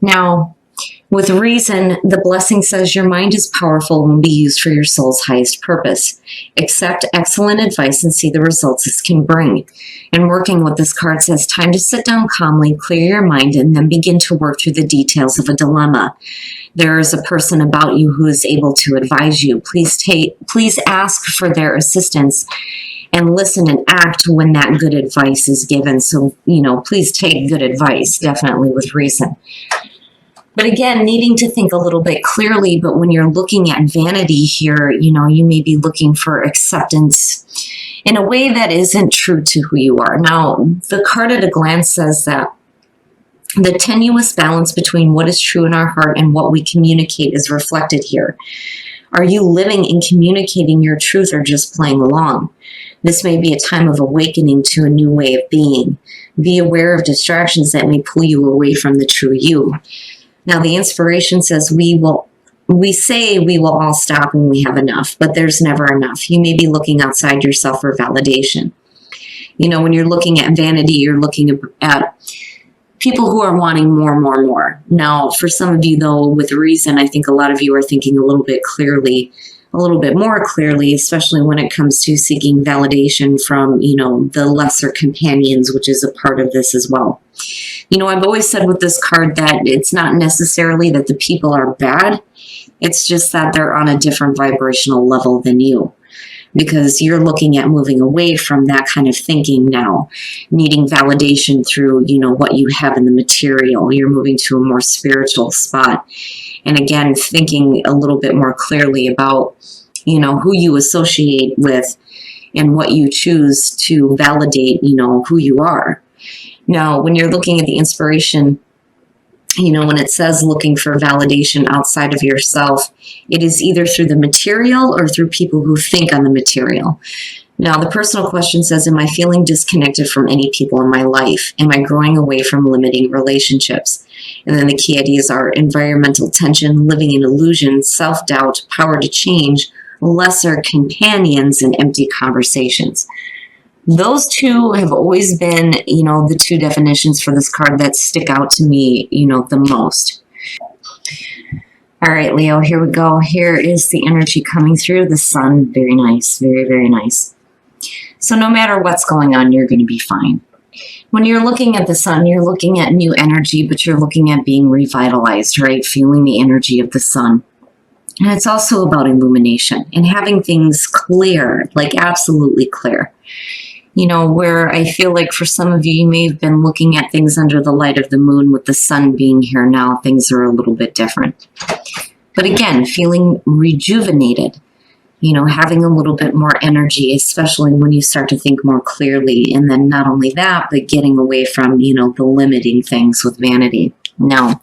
Now, with reason, the blessing says your mind is powerful and will be used for your soul's highest purpose. Accept excellent advice and see the results this can bring. And working with this card says time to sit down calmly, clear your mind, and then begin to work through the details of a dilemma. There is a person about you who is able to advise you. Please ask for their assistance and listen and act when that good advice is given. So, please take good advice, definitely with reason. But again, needing to think a little bit clearly, but when you're looking at vanity here, you may be looking for acceptance in a way that isn't true to who you are. Now, the card at a glance says that the tenuous balance between what is true in our heart and what we communicate is reflected here. Are you living and communicating your truth or just playing along? This may be a time of awakening to a new way of being. Be aware of distractions that may pull you away from the true you. Now, the inspiration says we say we will all stop when we have enough, but there's never enough. You may be looking outside yourself for validation. When you're looking at vanity, you're looking at people who are wanting more, more, more. Now, for some of you, though, with reason, I think a lot of you are thinking a little bit more clearly, especially when it comes to seeking validation from, the lesser companions, which is a part of this as well. I've always said with this card that it's not necessarily that the people are bad. It's just that they're on a different vibrational level than you, because you're looking at moving away from that kind of thinking now, needing validation through, what you have in the material. You're moving to a more spiritual spot. And again, thinking a little bit more clearly about, who you associate with and what you choose to validate, who you are. Now, when you're looking at the inspiration, when it says looking for validation outside of yourself, it is either through the material or through people who think on the material. Now, the personal question says, am I feeling disconnected from any people in my life? Am I growing away from limiting relationships? And then the key ideas are environmental tension, living in illusion, self-doubt, power to change, lesser companions, and empty conversations. Those two have always been, the two definitions for this card that stick out to me, the most. All right, Leo, here we go. Here is the energy coming through the sun. Very nice. Very, very nice. So no matter what's going on, you're going to be fine. When you're looking at the sun, you're looking at new energy, but you're looking at being revitalized, right? Feeling the energy of the sun. And it's also about illumination and having things clear, like absolutely clear. Where I feel like for some of you, you may have been looking at things under the light of the moon. With the sun being here now, things are a little bit different. But again, feeling rejuvenated, having a little bit more energy, especially when you start to think more clearly. And then not only that, but getting away from, the limiting things with vanity. Now,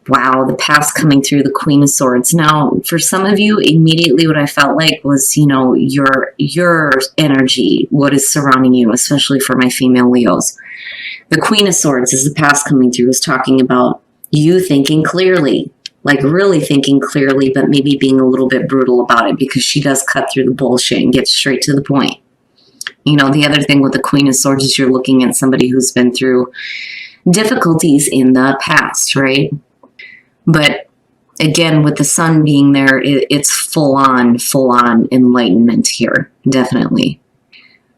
wow, the past coming through the Queen of Swords. Now, for some of you, immediately what I felt like was, your energy, what is surrounding you, especially for my female Leos. The Queen of Swords is the past coming through, is talking about you thinking clearly, like really thinking clearly, but maybe being a little bit brutal about it, because she does cut through the bullshit and get straight to the point. The other thing with the Queen of Swords is you're looking at somebody who's been through difficulties in the past, right? But again, with the sun being there, it's full on enlightenment here, definitely.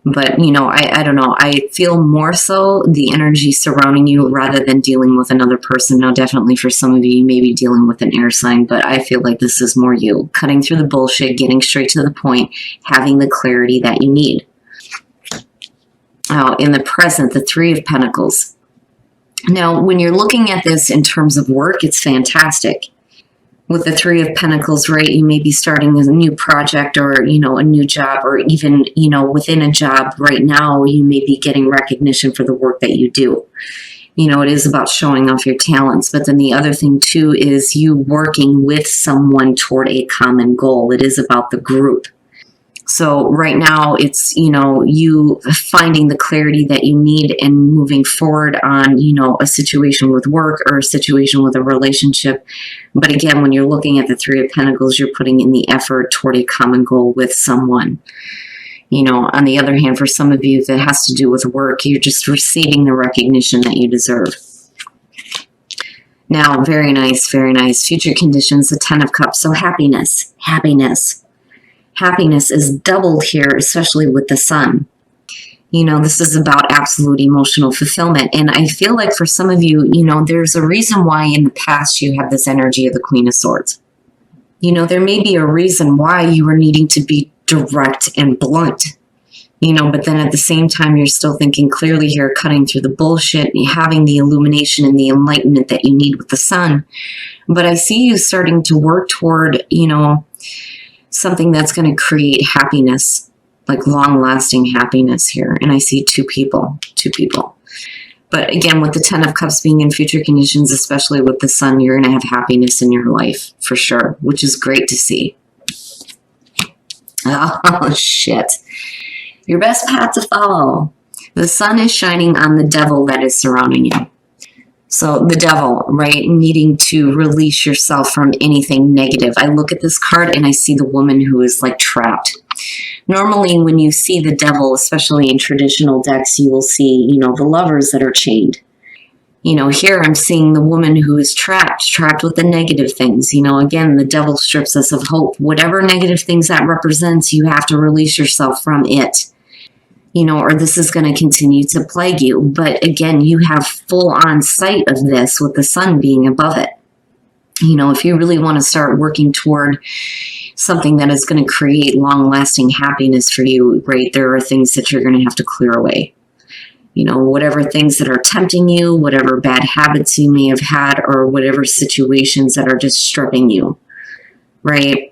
But, I don't know. I feel more so the energy surrounding you rather than dealing with another person. Now, definitely for some of you, you may be dealing with an air sign, but I feel like this is more you. Cutting through the bullshit, getting straight to the point, having the clarity that you need. In the present, the Three of Pentacles. Now, when you're looking at this in terms of work, it's fantastic. With the Three of Pentacles, right, you may be starting a new project or, a new job, or even, within a job right now, you may be getting recognition for the work that you do. It is about showing off your talents. But then the other thing, too, is you working with someone toward a common goal. It is about the group. So right now it's, you finding the clarity that you need and moving forward on, a situation with work or a situation with a relationship. But again, when you're looking at the Three of Pentacles, you're putting in the effort toward a common goal with someone. On the other hand, for some of you that has to do with work, you're just receiving the recognition that you deserve. Now, very nice, very nice. Future conditions, the 10 of Cups. So happiness, happiness. Happiness is doubled here, especially with the Sun. You know, this is about absolute emotional fulfillment. And I feel like for some of you, you know, there's a reason why in the past you have this energy of the Queen of Swords. You know, there may be a reason why you were needing to be direct and blunt. You know, but then at the same time, you're still thinking clearly here, cutting through the bullshit, and having the illumination and the enlightenment that you need with the Sun. But I see you starting to work toward, you know, something that's going to create happiness, like long-lasting happiness here. And I see two people. But again, with the 10 of Cups being in future conditions, especially with the Sun, you're going to have happiness in your life for sure, which is great to see. Oh, shit. Your best path to follow. The Sun is shining on the devil that is surrounding you. So the devil, right, needing to release yourself from anything negative. I look at this card and I see the woman who is like trapped. Normally when you see the devil, especially in traditional decks, you will see, you know, the lovers that are chained. You know, here I'm seeing the woman who is trapped with the negative things. You know, again, the devil strips us of hope. Whatever negative things that represents, you have to release yourself from it. You know, or this is going to continue to plague you. But again, you have full on sight of this with the Sun being above it. You know, if you really want to start working toward something that is going to create long-lasting happiness for you, right, there are things that you're going to have to clear away. You know, whatever things that are tempting you, whatever bad habits you may have had, or whatever situations that are just stripping you, right?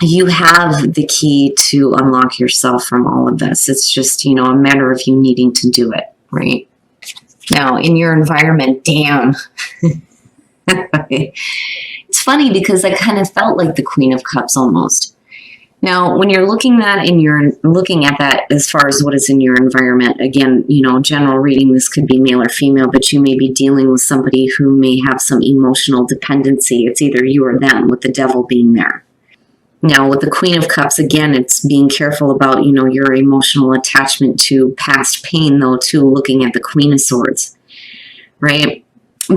You have the key to unlock yourself from all of this. It's just, you know, a matter of you needing to do it, right? Now, in your environment, damn. It's funny because I kind of felt like the Queen of Cups almost. Now, when you're looking at that as far as what is in your environment, again, you know, general reading, this could be male or female, but you may be dealing with somebody who may have some emotional dependency. It's either you or them, with the devil being there. Now, with the Queen of Cups, again, it's being careful about, you know, your emotional attachment to past pain, though, too, looking at the Queen of Swords, right?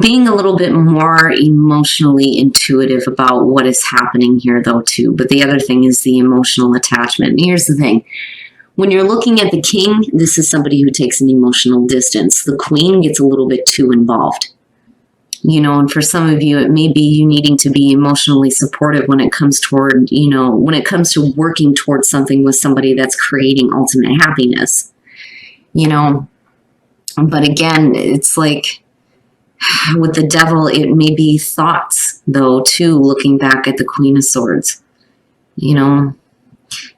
Being a little bit more emotionally intuitive about what is happening here, though, too. But the other thing is the emotional attachment. And here's the thing. When you're looking at the King, this is somebody who takes an emotional distance. The Queen gets a little bit too involved. You know, and for some of you, it may be you needing to be emotionally supportive when it comes toward, you know, when it comes to working towards something with somebody that's creating ultimate happiness, you know. But again, it's like with the devil, it may be thoughts, though, too, looking back at the Queen of Swords, you know.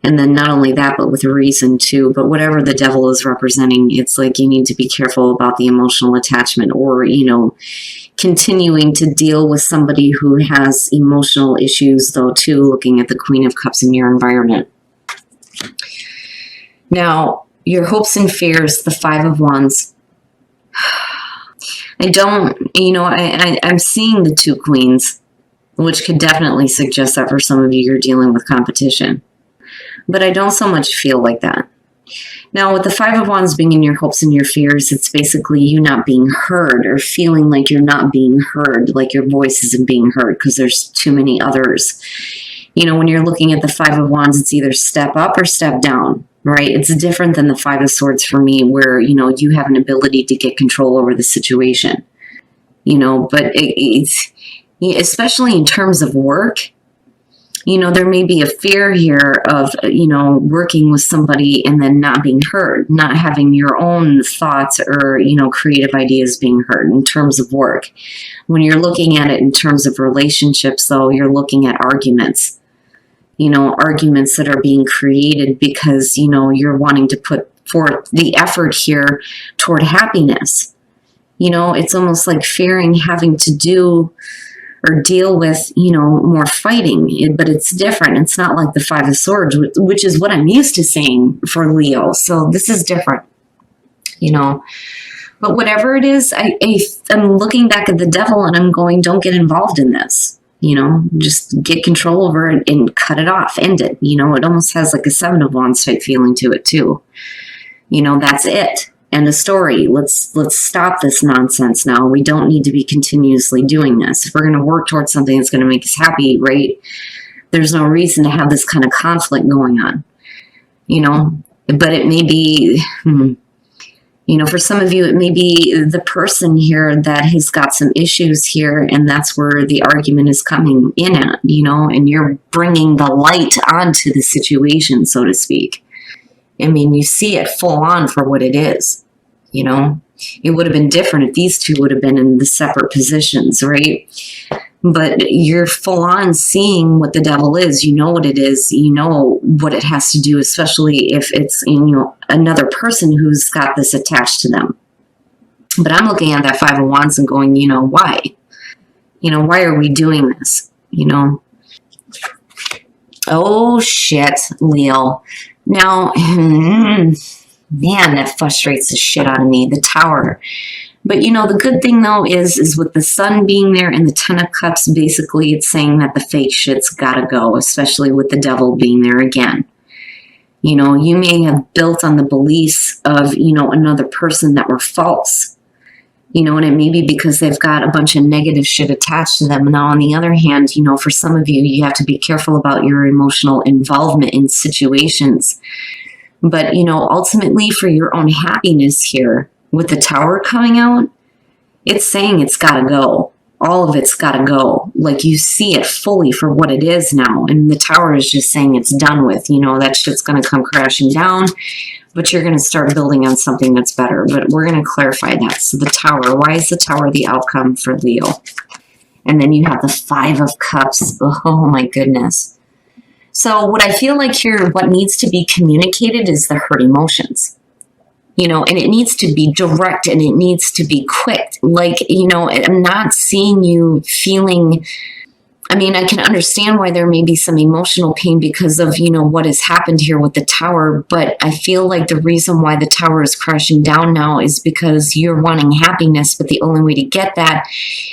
And then not only that, but with reason, too. But whatever the devil is representing, it's like you need to be careful about the emotional attachment, or, you know, continuing to deal with somebody who has emotional issues, though, too, looking at the Queen of Cups in your environment. Now, your hopes and fears, the 5 of Wands. I'm seeing the 2 Queens, which could definitely suggest that for some of you, you're dealing with competition. But I don't so much feel like that. Now, with the 5 of Wands being in your hopes and your fears, it's basically you not being heard, or feeling like you're not being heard, like your voice isn't being heard because there's too many others. You know, when you're looking at the 5 of Wands, it's either step up or step down, right? It's different than the 5 of Swords for me, where, you know, you have an ability to get control over the situation. You know, but it's especially in terms of work. You know, there may be a fear here of, you know, working with somebody and then not being heard, not having your own thoughts or, you know, creative ideas being heard in terms of work. When you're looking at it in terms of relationships, though, you're looking at arguments, you know, arguments that are being created because, you know, you're wanting to put forth the effort here toward happiness. You know, it's almost like fearing having to do or deal with, you know, more fighting, but it's different. It's not like the 5 of Swords, which is what I'm used to seeing for Leo. So this is different, you know. But whatever it is, I'm looking back at the devil and I'm going, don't get involved in this. You know, just get control over it and cut it off, end it. You know, it almost has like a 7 of Wands type feeling to it too. You know, that's it. End of story. Let's stop this nonsense now. We don't need to be continuously doing this. If we're going to work towards something that's going to make us happy, right? There's no reason to have this kind of conflict going on, you know? But it may be, you know, for some of you, it may be the person here that has got some issues here, and that's where the argument is coming in at, you know, and you're bringing the light onto the situation, so to speak. I mean, you see it full on for what it is, you know. It would have been different if these two would have been in the separate positions, right? But you're full on seeing what the devil is. You know what it is. You know what it has to do, especially if it's, you know, another person who's got this attached to them. But I'm looking at that Five of Wands and going, you know, why? You know, why are we doing this? You know? Oh, shit, Leo. Now, man, that frustrates the shit out of me, the Tower. But, you know, the good thing, though, is with the Sun being there and the Ten of Cups, basically it's saying that the fake shit's got to go, especially with the Devil being there again. You know, you may have built on the beliefs of, you know, another person that were false. You know, and it may be because they've got a bunch of negative shit attached to them. Now, on the other hand, you know, for some of you, you have to be careful about your emotional involvement in situations. But, you know, ultimately for your own happiness here, with the Tower coming out, it's saying it's got to go. All of it's got to go. Like, you see it fully for what it is now. And the Tower is just saying it's done with. You know, that shit's going to come crashing down. But you're going to start building on something that's better. But we're going to clarify that. So the Tower, why is the Tower the outcome for Leo? And then you have the Five of Cups. Oh my goodness. So what I feel like here, what needs to be communicated is the hurt emotions. You know, and it needs to be direct and it needs to be quick. Like, you know, I'm not seeing you feeling, I mean, I can understand why there may be some emotional pain because of, you know, what has happened here with the Tower. But I feel like the reason why the Tower is crashing down now is because you're wanting happiness. But the only way to get that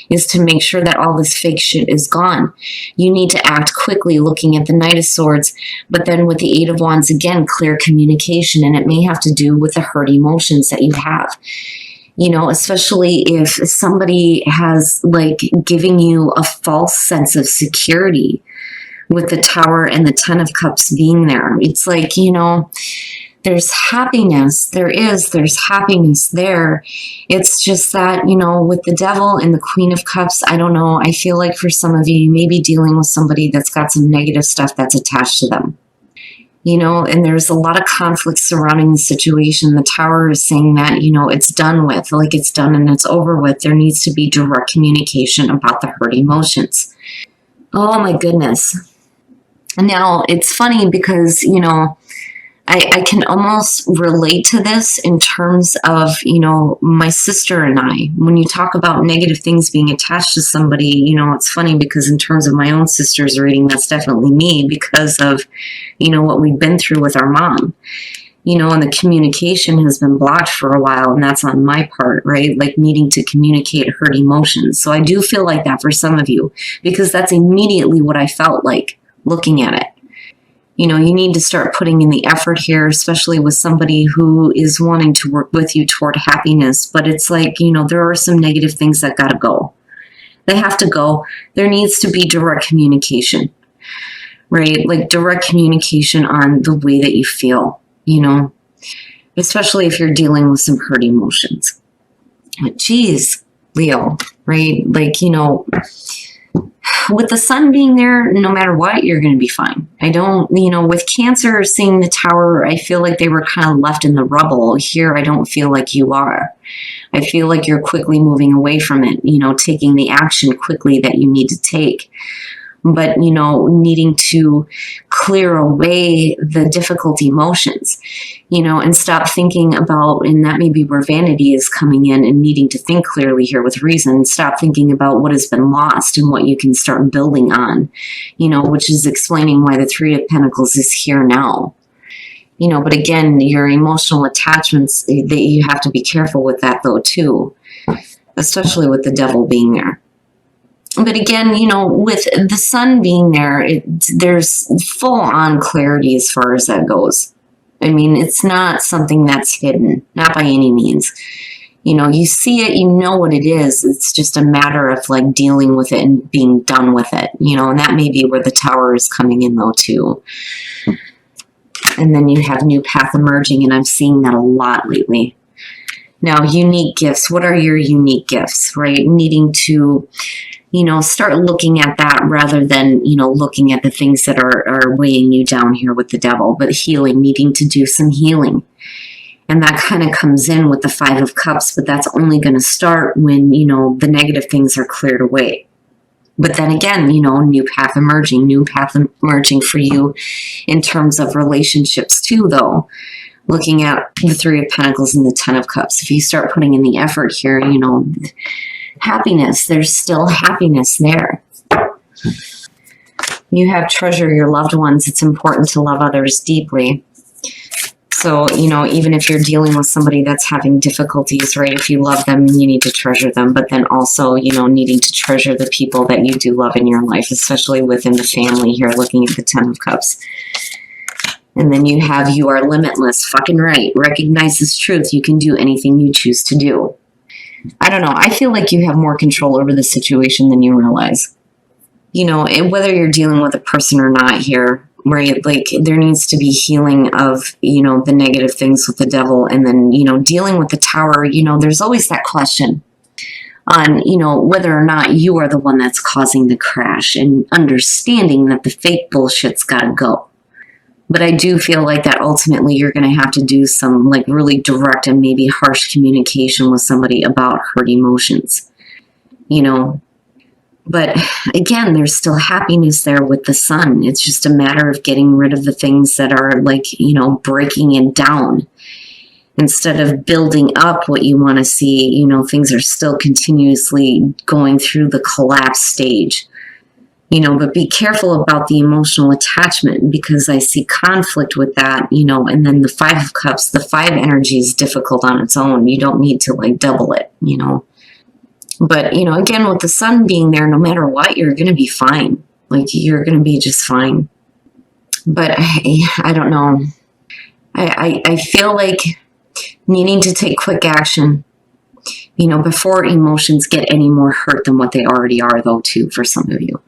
is to make sure that all this fake shit is gone. You need to act quickly, looking at the Knight of Swords. But then with the Eight of Wands, again, clear communication. And it may have to do with the hurt emotions that you have. You know, especially if somebody has, like, giving you a false sense of security with the Tower and the Ten of Cups being there. It's like, you know, there's happiness. There's happiness there. It's just that, you know, with the Devil and the Queen of Cups, I don't know. I feel like for some of you, you may be dealing with somebody that's got some negative stuff that's attached to them. You know, and there's a lot of conflict surrounding the situation. The Tower is saying that, you know, it's done with, like it's done and it's over with. There needs to be direct communication about the hurt emotions. Oh my goodness. Now, it's funny because, you know, I can almost relate to this in terms of, you know, my sister and I. When you talk about negative things being attached to somebody, you know, it's funny because in terms of my own sister's reading, that's definitely me because of, you know, what we've been through with our mom. You know, and the communication has been blocked for a while, and that's on my part, right? Like needing to communicate hurt emotions. So I do feel like that for some of you because that's immediately what I felt like looking at it. You know, you need to start putting in the effort here, especially with somebody who is wanting to work with you toward happiness. But it's like, you know, there are some negative things that got to go. They have to go. There needs to be direct communication, right? Like direct communication on the way that you feel, you know, especially if you're dealing with some hurt emotions. But geez, Leo, right? Like, you know, with the Sun being there, no matter what, you're going to be fine. I don't, you know, with Cancer seeing the Tower, I feel like they were kind of left in the rubble. Here, I don't feel like you are. I feel like you're quickly moving away from it, you know, taking the action quickly that you need to take. But, you know, needing to clear away the difficult emotions, you know, and stop thinking about, and that may be where vanity is coming in and needing to think clearly here with reason. Stop thinking about what has been lost and what you can start building on, you know, which is explaining why the Three of Pentacles is here now. You know, but again, your emotional attachments, that you have to be careful with that though too, especially with the Devil being there. But again, you know, with the Sun being there, there's full-on clarity as far as that goes. I mean, it's not something that's hidden, not by any means. You see it, you know what it is. It's just a matter of like dealing with it and being done with it, and that may be where the Tower is coming in though too. And then you have new path emerging, and I'm seeing that a lot lately. Now, unique gifts. What are your unique gifts, right? Needing to, start looking at that rather than, looking at the things that are weighing you down here with the Devil, but healing, needing to do some healing. And that kind of comes in with the Five of Cups, but that's only going to start when, the negative things are cleared away. But then again, new path emerging for you in terms of relationships too, though. Looking at the Three of Pentacles and the Ten of Cups. If you start putting in the effort here, happiness, there's still happiness there. You have treasure your loved ones. It's important to love others deeply. So, even if you're dealing with somebody that's having difficulties, right, if you love them, you need to treasure them. But then also, needing to treasure the people that you do love in your life, especially within the family here, looking at the Ten of Cups. And then you have, you are limitless. Fucking right. Recognize this truth. You can do anything you choose to do. I don't know. I feel like you have more control over the situation than you realize. And whether you're dealing with a person or not here, right? Like there needs to be healing of, the negative things with the Devil. And then, dealing with the Tower, there's always that question on, whether or not you are the one that's causing the crash, and understanding that the fake bullshit's got to go. But I do feel like that ultimately you're going to have to do some like really direct and maybe harsh communication with somebody about hurt emotions, But again, there's still happiness there with the Sun. It's just a matter of getting rid of the things that are like, breaking it down. Instead of building up what you want to see, things are still continuously going through the collapse stage. But be careful about the emotional attachment, because I see conflict with that, and then the Five of Cups, the 5 energy is difficult on its own. You don't need to like double it, But, again, with the Sun being there, no matter what, you're going to be fine. Like, you're going to be just fine. But I don't know. I feel like needing to take quick action, before emotions get any more hurt than what they already are, though, too, for some of you.